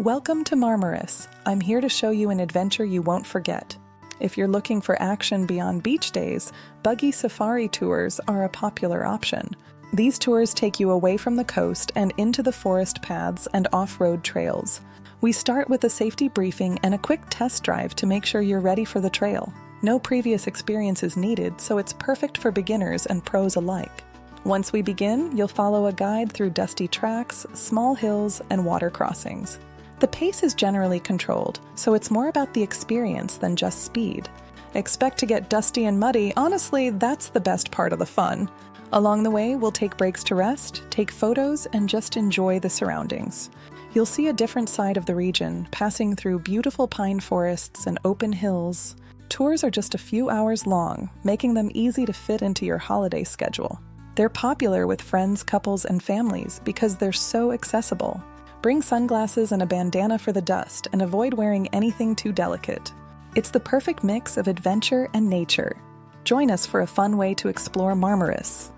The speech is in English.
Welcome to Marmaris. I'm here to show you an adventure you won't forget. If you're looking for action beyond beach days, buggy safari tours are a popular option. These tours take you away from the coast and into the forest paths and off-road trails. We start with a safety briefing and a quick test drive to make sure you're ready for the trail. No previous experience is needed, so it's perfect for beginners and pros alike. Once we begin, you'll follow a guide through dusty tracks, small hills, and water crossings. The pace is generally controlled, so it's more about the experience than just speed. Expect to get dusty and muddy. Honestly, that's the best part of the fun. Along the way, we'll take breaks to rest, take photos, and just enjoy the surroundings. You'll see a different side of the region, passing through beautiful pine forests and open hills. Tours are just a few hours long, making them easy to fit into your holiday schedule. They're popular with friends, couples, and families because they're so accessible. Bring sunglasses and a bandana for the dust and avoid wearing anything too delicate. It's the perfect mix of adventure and nature. Join us for a fun way to explore Marmaris.